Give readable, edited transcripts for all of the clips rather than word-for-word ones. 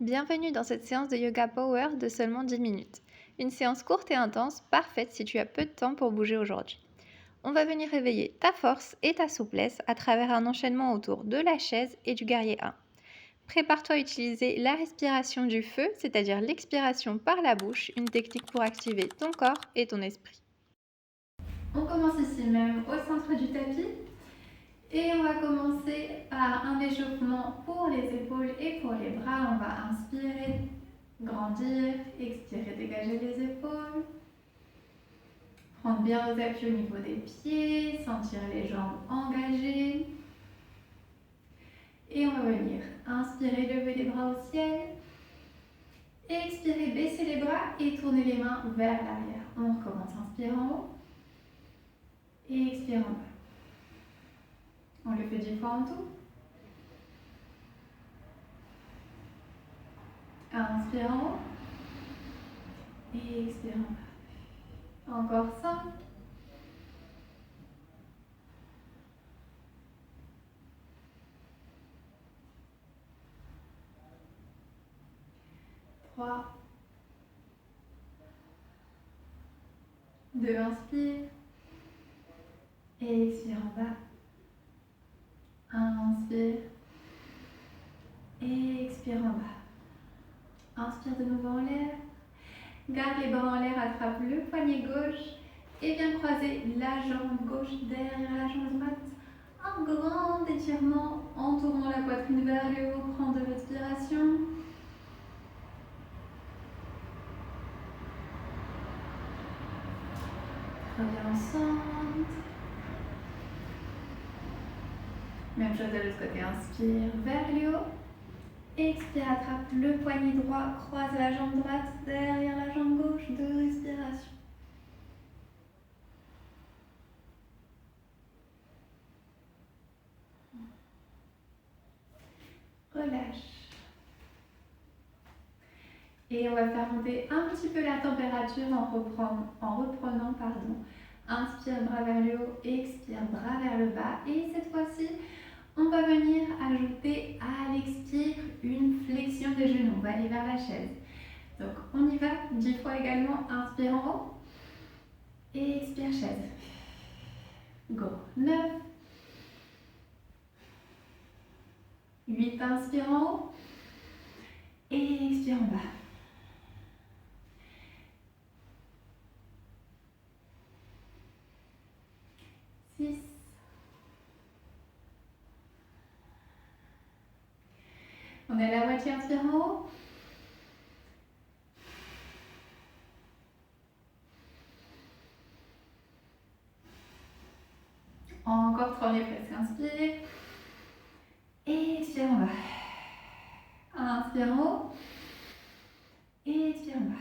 Bienvenue dans cette séance de Yoga Power de seulement 10 minutes. Une séance courte et intense, parfaite si tu as peu de temps pour bouger aujourd'hui. On va venir réveiller ta force et ta souplesse à travers un enchaînement autour de la chaise et du guerrier 1. Prépare-toi à utiliser la respiration du feu, c'est-à-dire l'expiration par la bouche, une technique pour activer ton corps et ton esprit. On commence ici même au centre du tapis et on va commencer par un échauffement pour les épaules et pour les bras. On va inspirer, grandir, expirer, dégager les épaules. Prendre bien nos appuis au niveau des pieds, sentir les jambes engagées. Et on va venir inspirer, lever les bras au ciel. Expirer, baisser les bras et tourner les mains vers l'arrière. On recommence, inspire en haut et expire en bas. On le fait 10 fois en tout. Inspire en haut et expire en bas. Encore 5. 3. 2, inspire et expire en bas. Inspire et expire en bas. Inspire de nouveau en l'air. Garde les bras en l'air, attrape le poignet gauche et viens croiser la jambe gauche derrière la jambe droite. Un grand étirement en tournant la poitrine vers le haut. Prends de respiration. Reviens au centre. Même chose de l'autre côté. Inspire vers le haut. Expire, attrape le poignet droit, croise la jambe droite derrière la jambe gauche. 2 respirations. Relâche. Et on va faire monter un petit peu la température en reprenant. Inspire, bras vers le haut, expire, bras vers le bas. Et cette fois-ci, on va venir ajouter à l'expire une flexion des genoux. On va aller vers la chaise. Donc on y va 10 fois également. Inspire en haut et expire chaise. Go. 9. 8, inspire en haut et expire en bas. 6. On est à la moitié, inspire en haut. Encore 3, on est presque. Inspire et expire en bas. Inspire en haut et expire en bas.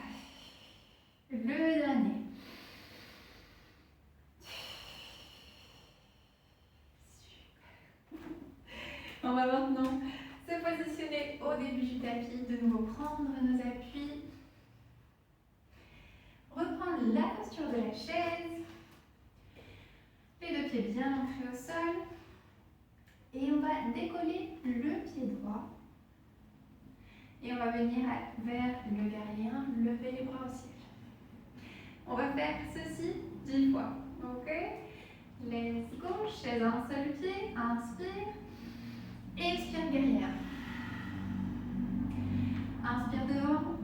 Le dernier. On va maintenant se positionner au début du tapis, de nouveau prendre nos appuis, reprendre la posture de la chaise, les 2 pieds bien ancrés au sol, et on va décoller le pied droit, et on va venir vers le guerrier 1, lever les bras au ciel. On va faire ceci 10 fois, ok? Let's go, chaise à un seul pied, inspire, expire guerrier 1. Inspire devant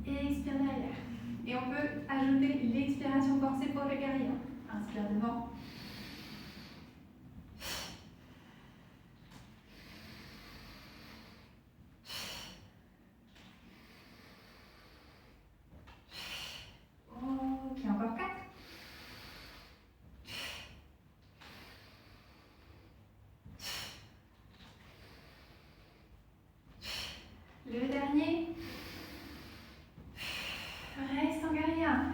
et expire derrière. Et on peut ajouter l'expiration forcée pour le guerrier 1. Inspire devant. Ok, encore 4. Le dernier. Reste en guerrier 1.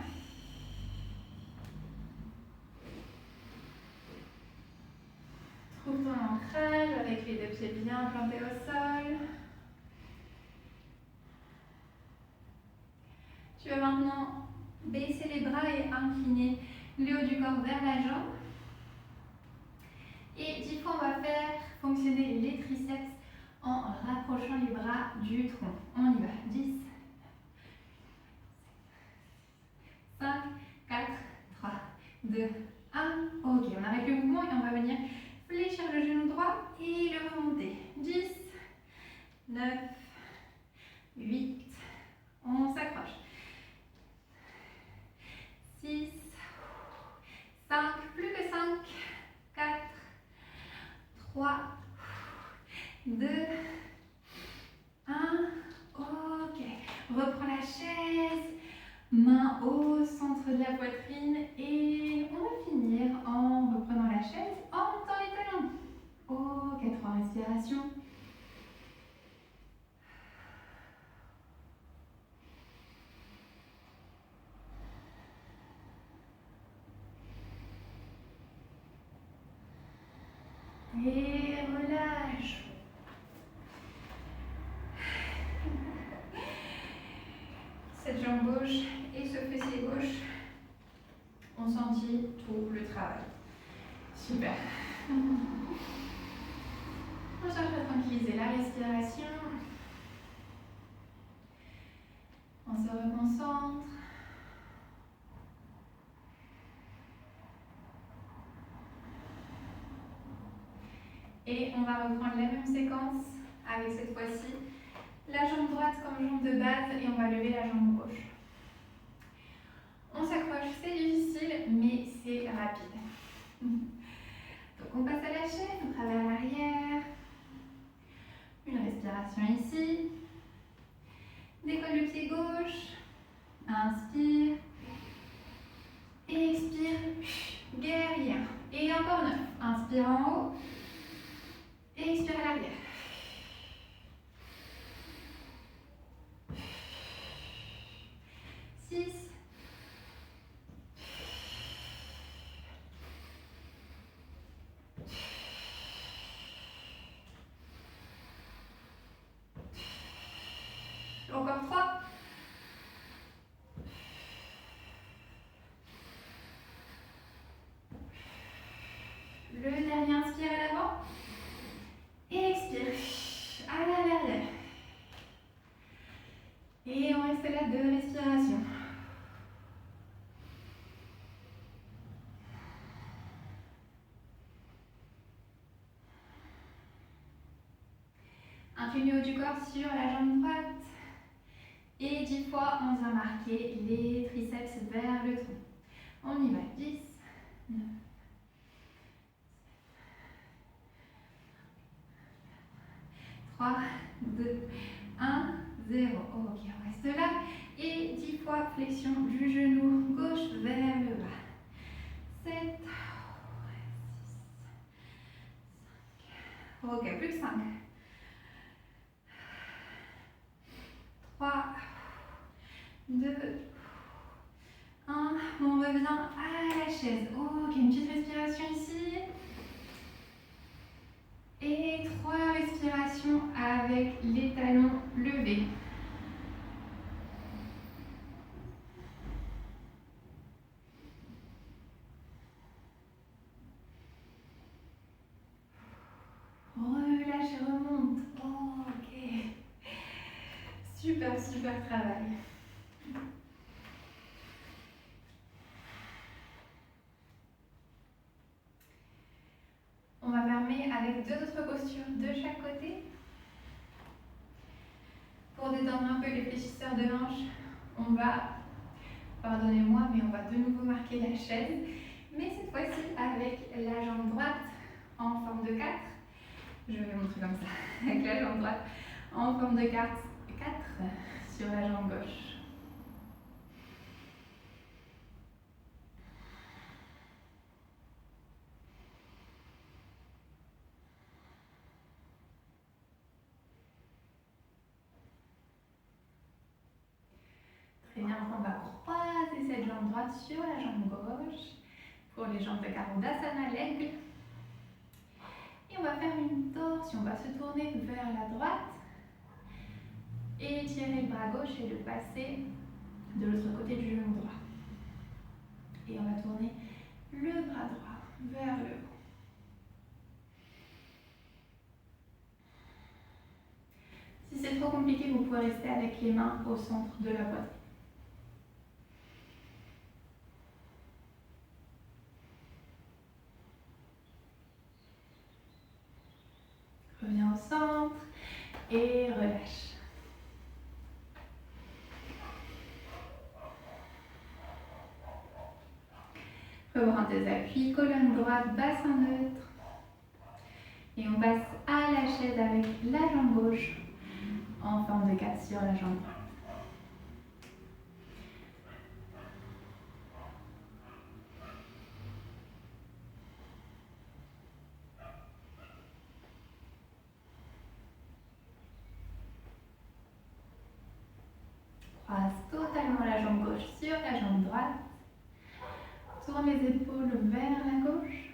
Trouve ton ancrage avec les 2 pieds bien plantés au sol. Tu vas maintenant baisser les bras et incliner le haut du corps vers la jambe. Et 10 fois, on va faire fonctionner les triceps en les bras du tronc. On y va. 10, 5, 4, 3, 2, 1. Ok, on arrête le mouvement et on va venir fléchir le genou droit et le remonter. 10, 9, 8, on s'accroche. 6, 5, plus que 5, 4, 3, 2, 1. Ok, reprends la chaise, main au centre de la poitrine et on va finir en reprenant la chaise en montant les talons. Ok, 3 respirations. Et relâche. Cette jambe gauche et ce fessier gauche ont senti tout le travail. Super. On cherche à tranquilliser la respiration. On se reconcentre. Et on va reprendre la même séquence avec cette fois-ci la jambe droite comme jambe de base et on va lever la jambe gauche. On s'accroche, c'est difficile mais c'est rapide. Donc on passe à la chaise, on travaille à l'arrière. Une respiration ici. Décolle le pied gauche. Inspire. Expire. Guerrière. Et encore 9. Inspire en haut. Expire à l'arrière. 6. 3. Le dernier, inspire à l'avant. Et expire. À l'arrière. Et on reste là 2 respirations. Incline le haut du corps sur la jambe droite. Et 10 fois, on vient marquer les triceps vers le tronc. On y va. 10, 9, 3, 2, 1, 0. Ok, on reste là. Et 10 fois, flexion du genou gauche vers le bas. 7, 6, 5. Ok, plus que 5. 3, 2, 1. On revient à la chaise. Ok, une petite respiration ici. Et 3 respirations avec les talons levés. Relâche et remonte. Ok. Super, super travail. On va fermer avec 2 autres postures de chaque côté. Pour détendre un peu les fléchisseurs de hanches, on va, pardonnez-moi, mais on va de nouveau marquer la chaise. Mais cette fois-ci avec la jambe droite en forme de 4. Je vais montrer comme ça, avec la jambe droite en forme de 4 sur la jambe gauche. Très bien, on va croiser cette jambe droite sur la jambe gauche pour les jambes de Karandasana, l'aigle. Et on va faire une torsion, on va se tourner vers la droite et étirer le bras gauche et le passer de l'autre côté du genou droit. Et on va tourner le bras droit vers le haut. Si trop compliqué, vous pouvez rester avec les mains au centre de la poitrine. Reviens au centre et relâche. Reprends tes appuis, colonne droite, bassin neutre. Et on passe à la chaise avec la jambe gauche en forme de 4 sur la jambe droite. Croise totalement la jambe gauche sur la jambe droite. Tourne les épaules vers la gauche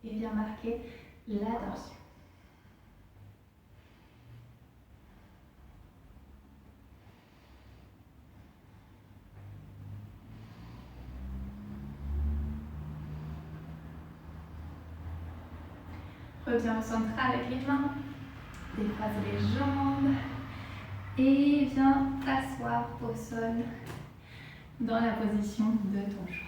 et viens marquer la torsion. Reviens au centre avec les mains, décroise les jambes et viens t'asseoir au sol dans la position de ton choix.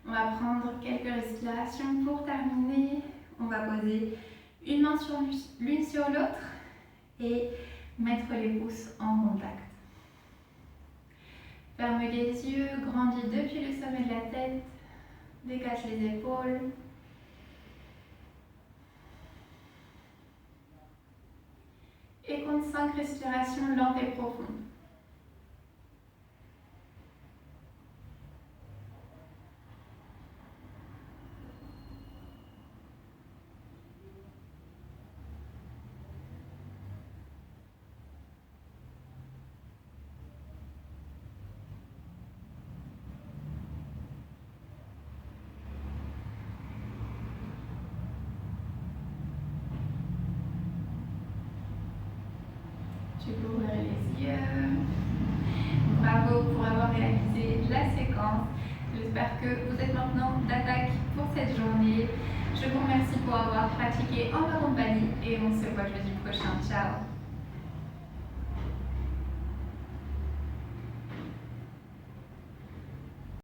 On va prendre quelques respirations pour terminer. On va poser une main sur l'une sur l'autre et mettre les pouces en contact. Ferme les yeux, grandis depuis le sommet de la tête, dégage les épaules. Et compte 5 respirations lentes et profondes. Tu peux ouvrir les yeux. Bravo pour avoir réalisé la séquence. J'espère que vous êtes maintenant d'attaque pour cette journée. Je vous remercie pour avoir pratiqué en ma compagnie et on se voit jeudi prochain. Ciao!